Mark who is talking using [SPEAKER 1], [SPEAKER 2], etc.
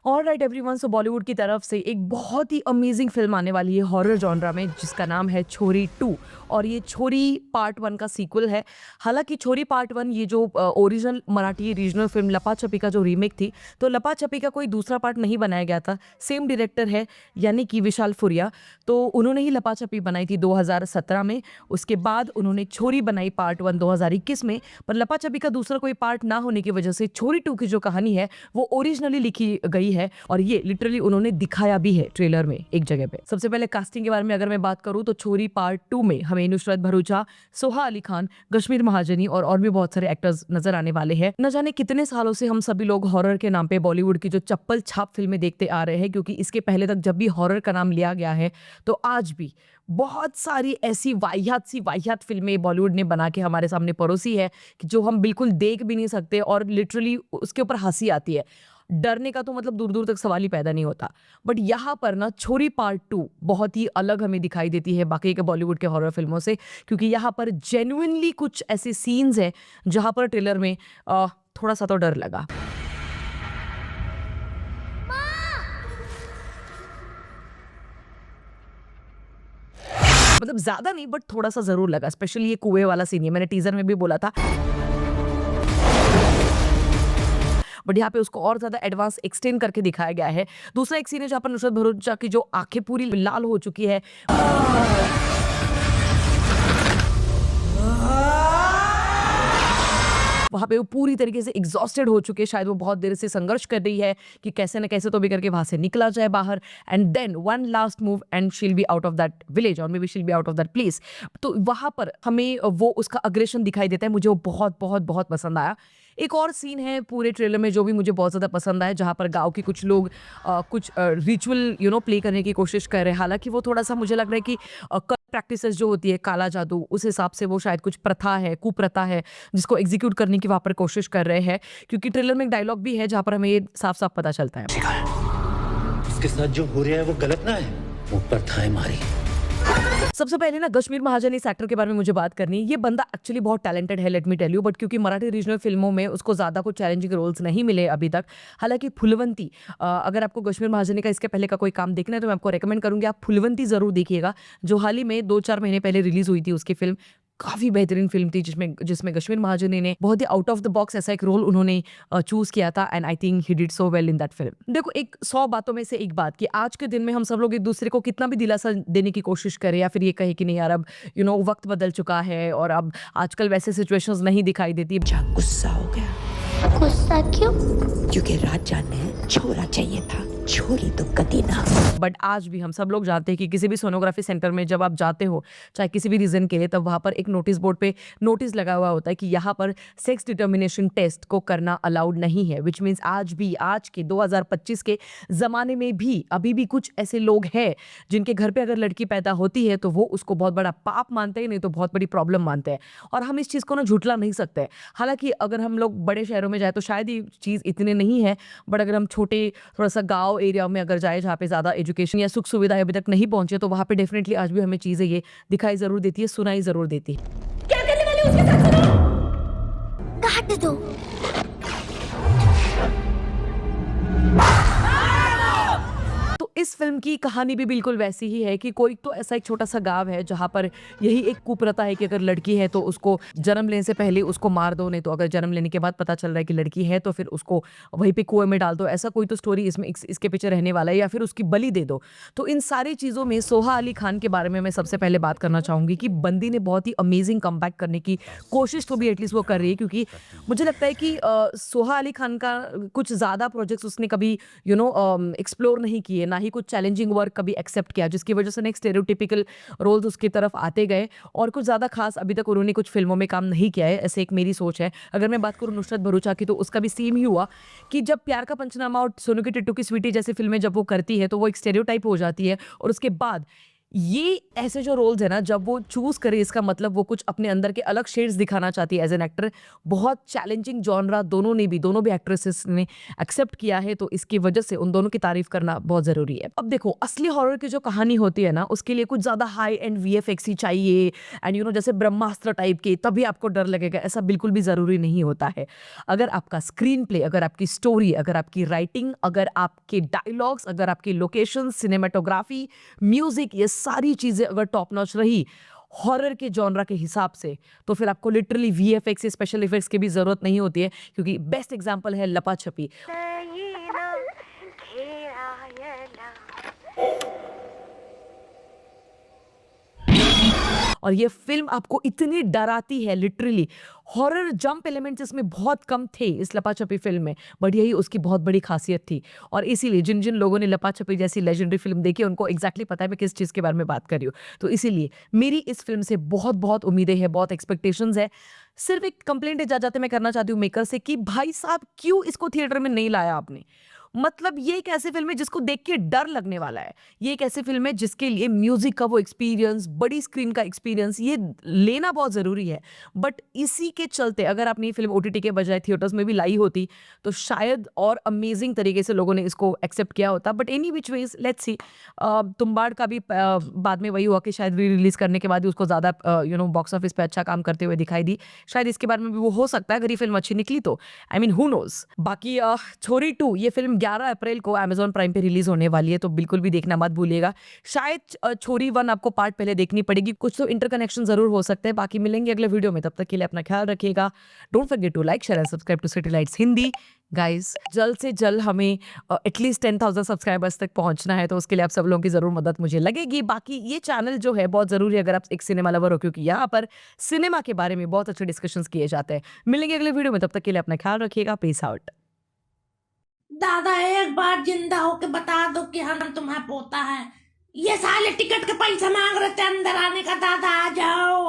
[SPEAKER 1] Alright everyone, सो बॉलीवुड की तरफ से एक बहुत ही अमेजिंग फिल्म आने वाली है हॉरर जॉनरा में, जिसका नाम है छोरी 2। और ये छोरी पार्ट 1 का सीक्वल है। हालांकि छोरी पार्ट 1 ये जो ओरिजिनल मराठी रीजनल फिल्म लपा छपी का जो रीमेक थी, तो लपा छपी का कोई दूसरा पार्ट नहीं बनाया गया था। सेम डायरेक्टर है, यानी कि विशाल फुरिया। तो उन्होंने ही लपा छपी बनाई थी 2017 में। उसके बाद उन्होंने छोरी बनाई पार्ट 1 2021 में। पर लपा छपी का दूसरा कोई पार्ट ना होने की वजह से छोरी 2 की जो कहानी है वो ओरिजिनली लिखी गई है, और ये लिटरली उन्होंने दिखाया भी है ट्रेलर में एक जगह पे। सबसे पहले कास्टिंग के बारे में अगर मैं बात करूं तो छोरी पार्ट 2 में हमें नुसरत भरूचा, सोहा अली खान, कश्मीर महाजनी और भी बहुत सारे एक्टर्स नजर आने वाले हैं। न जाने कितने सालों से हम सभी लोग हॉरर के नाम पे बॉलीवुड की जो चप्पल छाप फिल्में देखते आ रहे हैं, क्योंकि इसके पहले तक जब भी हॉरर का नाम लिया गया है तो आज भी बहुत सारी ऐसी वाहियात फिल्में बॉलीवुड ने बना के हमारे सामने परोसी है कि जो हम बिल्कुल देख भी नहीं सकते, और लिटरली उसके ऊपर हंसी आती है। डरने का तो मतलब दूर दूर तक सवाल ही पैदा नहीं होता। बट यहाँ पर ना छोरी पार्ट 2 बहुत ही अलग हमें दिखाई देती है बाकी के बॉलीवुड के हॉरर फिल्मों से, क्योंकि यहाँ पर जेन्युइनली कुछ ऐसे सीन्स हैं जहाँ पर ट्रेलर में थोड़ा सा तो डर लगा। मतलब ज्यादा नहीं, बट थोड़ा सा जरूर लगा। स्पेशली ये कुएं वाला सीन है, मैंने टीजर में भी बोला था। बट यहाँ पे उसको और ज्यादा एडवांस एक्सटेंड करके दिखाया गया है। दूसरा एक सीन है जहाँ पर नुसरत भरूचा की जो आंखें पूरी लाल हो चुकी है, वहां पे वो पूरी तरीके से एग्जॉस्टेड हो चुके हैं। शायद वो बहुत देर से संघर्ष कर रही है कि कैसे न कैसे तो भी करके वहां से निकला जाए बाहर, and then one last move and she'll be out of that village, और maybe she'll be out of that place. तो वहां पर हमें वो उसका अग्रेशन दिखाई देता है। मुझे वो बहुत बहुत बहुत पसंद आया। एक और सीन है पूरे ट्रेलर में जो भी मुझे बहुत ज़्यादा पसंद आया, जहाँ पर गांव के कुछ लोग कुछ रिचुअल प्ले करने की कोशिश कर रहे हैं। हालांकि वो थोड़ा सा मुझे लग रहा है कि प्रैक्टिसेस जो होती है काला जादू, उस हिसाब से वो शायद कुछ प्रथा है, कुप्रथा है, जिसको एग्जीक्यूट करने की वहाँ पर कोशिश कर रहे हैं। क्योंकि ट्रेलर में एक डायलॉग भी है जहाँ पर हमें ये साफ साफ पता चलता है।
[SPEAKER 2] इसके साथ जो हो रहा है वो गलत ना है, वो प्रथा है हमारी।
[SPEAKER 1] सबसे पहले ना कश्मीर महाजन इस एक्टर के बारे में मुझे बात करनी है। ये बंदा एक्चुअली बहुत टैलेंटेड है, let me tell you. But क्योंकि मराठी रीजनल फिल्मों में उसको ज्यादा कुछ चैलेंजिंग रोल्स नहीं मिले अभी तक। हालांकि फुलवंती, अगर आपको कश्मीर महाजनी का इसके पहले का कोई काम देखना है तो मैं आपको रेकमेंड करूंगी आप फुलवंती जरूर देखिएगा, जो हाल ही में 2-4 महीने पहले रिलीज हुई थी उसकी फिल्म। काफी बेहतरीन फिल्म थी, जिसमें जिसमें कश्मीर महाजनी ने बहुत ही आउट ऑफ द बॉक्स ऐसा एक रोल उन्होंने चूज किया था, and I think he did so well in that film. देखो, एक 100 बातों में से एक बात कि आज के दिन में हम सब लोग एक दूसरे को कितना भी दिलासा देने की कोशिश करें, या फिर ये कहे कि नहीं यार अब वक्त बदल चुका है और अब आजकल वैसे सिचुएशंस नहीं दिखाई देती।
[SPEAKER 3] गुस्सा हो गया।
[SPEAKER 4] गुस्सा क्यों?
[SPEAKER 3] क्योंकि राजा ने छोरा चाहिए था, छोरी तो कदी ना।
[SPEAKER 1] बट आज भी हम सब लोग जानते हैं कि किसी भी सोनोग्राफी सेंटर में जब आप जाते हो, चाहे किसी भी रीजन के लिए, तब वहां पर एक नोटिस बोर्ड पे नोटिस लगा हुआ होता है कि यहाँ पर सेक्स डिटर्मिनेशन टेस्ट को करना अलाउड नहीं है। विच मीन्स आज भी, आज के 2025 के जमाने में भी अभी भी कुछ ऐसे लोग हैं जिनके घर पे अगर लड़की पैदा होती है तो वो उसको बहुत बड़ा पाप मानते हैं, नहीं तो बहुत बड़ी प्रॉब्लम मानते हैं। और हम इस चीज़ को ना झुठला नहीं सकते। हालांकि अगर हम लोग बड़े शहरों में जाए तो शायद ये चीज़ इतनी नहीं है, बट अगर हम छोटे थोड़ा सा गाँव एरिया में अगर जाए जहाँ पे ज़्यादा एजुकेशन या सुख सुविधा अभी तक नहीं पहुंचे, तो वहाँ पे डेफिनेटली आज भी हमें चीज़ें ये दिखाई ज़रूर देती है, सुनाई ज़रूर देती है।
[SPEAKER 4] क्या करने वाले हो उसके साथ? सुनो, काट दो।
[SPEAKER 1] तो इस फिल्म की कहानी भी बिल्कुल वैसी ही है कि कोई तो ऐसा एक छोटा सा गांव है जहां पर यही एक कुप्रथा है कि अगर लड़की है तो उसको जन्म लेने से पहले उसको मार दो, नहीं तो अगर जन्म लेने के बाद पता चल रहा है कि लड़की है तो फिर उसको वहीं पे कुएं में डाल दो। ऐसा कोई तो स्टोरी इसमें इसके पीछे रहने वाला है, या फिर उसकी बलि दे दो। तो इन सारी चीज़ों में सोहा अली खान के बारे में मैं सबसे पहले बात करना चाहूँगी कि बंदी ने बहुत ही अमेजिंग कमबैक करने की कोशिश तो भी एटलीस्ट वो कर रही है, क्योंकि मुझे लगता है कि सोहा अली खान का कुछ ज़्यादा प्रोजेक्ट्स उसने कभी एक्सप्लोर नहीं किए, ना ही कुछ चैलेंजिंग वर्क कभी एक्सेप्ट किया, जिसकी वजह से नेक्स्ट स्टेरियोटिपिकल रोल्स उसकी तरफ आते गए, और कुछ ज़्यादा खास अभी तक उन्होंने कुछ फिल्मों में काम नहीं किया है, ऐसे एक मेरी सोच है। अगर मैं बात करूँ नुसरत भरूचा की, तो उसका भी सेम ही हुआ कि जब प्यार का पंचनामा और सोनू की टिट्टू की स्वीटी जैसी फिल्में जब वो करती है तो वो एक स्टेरियोटाइप हो जाती है, और उसके बाद ये ऐसे जो रोल्स है ना, जब वो चूज करे, इसका मतलब वो कुछ अपने अंदर के अलग शेड्स दिखाना चाहती है एज एन एक्टर। बहुत चैलेंजिंग जॉनरा दोनों भी एक्ट्रेसेस ने एक्सेप्ट किया है, तो इसकी वजह से उन दोनों की तारीफ करना बहुत जरूरी है। अब देखो, असली हॉरर की जो कहानी होती है ना, उसके लिए कुछ ज्यादा हाई एंड वीएफएक्स ही चाहिए, एंड जैसे ब्रह्मास्त्र टाइप के, तभी आपको डर लगेगा, ऐसा बिल्कुल भी जरूरी नहीं होता है। अगर आपका स्क्रीन प्ले, अगर आपकी स्टोरी, अगर आपकी राइटिंग, अगर आपके डायलॉग्स, अगर आपकी लोकेशन, सिनेमेटोग्राफी, म्यूजिक, ये सारी चीजें अगर टॉप नॉच रही हॉरर के जॉनरा के हिसाब से, तो फिर आपको लिटरली वीएफएक्स या स्पेशल इफेक्ट्स की भी जरूरत नहीं होती है, क्योंकि बेस्ट एग्जांपल है लपा छपी। और ये फिल्म आपको इतनी डराती है, लिटरली हॉरर जंप एलिमेंट्स इसमें बहुत कम थे इस लपा छपी फिल्म में, बट यही उसकी बहुत बड़ी खासियत थी। और इसीलिए जिन जिन लोगों ने लपा छपी जैसी लेजेंडरी फिल्म देखी, उनको एग्जैक्टली पता है मैं किस चीज़ के बारे में बात कर रही हूँ। तो इसीलिए मेरी इस फिल्म से बहुत बहुत उम्मीदें हैं, बहुत एक्सपेक्टेशंस है। सिर्फ एक कंप्लेंट इजाजत मैं करना चाहती हूँ मेकर से कि भाई साहब, क्यों इसको थिएटर में नहीं लाया आपने? मतलब ये एक ऐसी फिल्म है जिसको देख के डर लगने वाला है। ये एक ऐसी फिल्म है जिसके लिए म्यूजिक का वो एक्सपीरियंस, बड़ी स्क्रीन का एक्सपीरियंस, ये लेना बहुत जरूरी है। बट इसी के चलते अगर आपने ये फिल्म ओटीटी के बजाय थिएटर्स में भी लाई होती, तो शायद और अमेजिंग तरीके से लोगों ने इसको एक्सेप्ट किया होता। But any which ways, let's see. Tumbbad का भी बाद में वही हुआ कि शायद री रिलीज करने के बाद ही उसको ज्यादा बॉक्स ऑफिस पे अच्छा काम करते हुए दिखाई दी। शायद इसके बारे में भी वो हो सकता है, अगर ये फिल्म अच्छी निकली तो। I mean, who knows. बाकी छोरी 2 ये फिल्म 11 अप्रैल को Amazon प्राइम पे रिलीज होने वाली है, तो बिल्कुल भी देखना मत भूलिएगा। शायद छोरी 1 आपको पार्ट पहले देखनी पड़ेगी, कुछ तो इंटरकनेक्शन जरूर हो सकते हैं। बाकी मिलेंगे अगले वीडियो में, तब तक के लिए अपना ख्याल रखिएगा। Don't forget to like, share and subscribe to City Lights Hindi. Guys, जल्द से जल्द हमें एटलीस्ट 10,000 सब्सक्राइबर्स तक पहुंचना है, तो उसके लिए आप सब लोगों की जरूर मदद मुझे लगेगी। बाकी ये चैनल जो है बहुत जरूरी है अगर आप एक सिनेमा लवर हो, क्योंकि यहाँ पर सिनेमा के बारे में बहुत अच्छे डिस्कशंस किए जाते हैं। मिलेंगे अगले वीडियो में, तब तक के लिए अपना ख्याल रखिएगा। Peace out.
[SPEAKER 5] दादा एक बार जिंदा होके बता दो कि हम तुम्हारा पोता है। ये साले टिकट के पैसा मांग रहे थे अंदर आने का, दादा आ जाओ।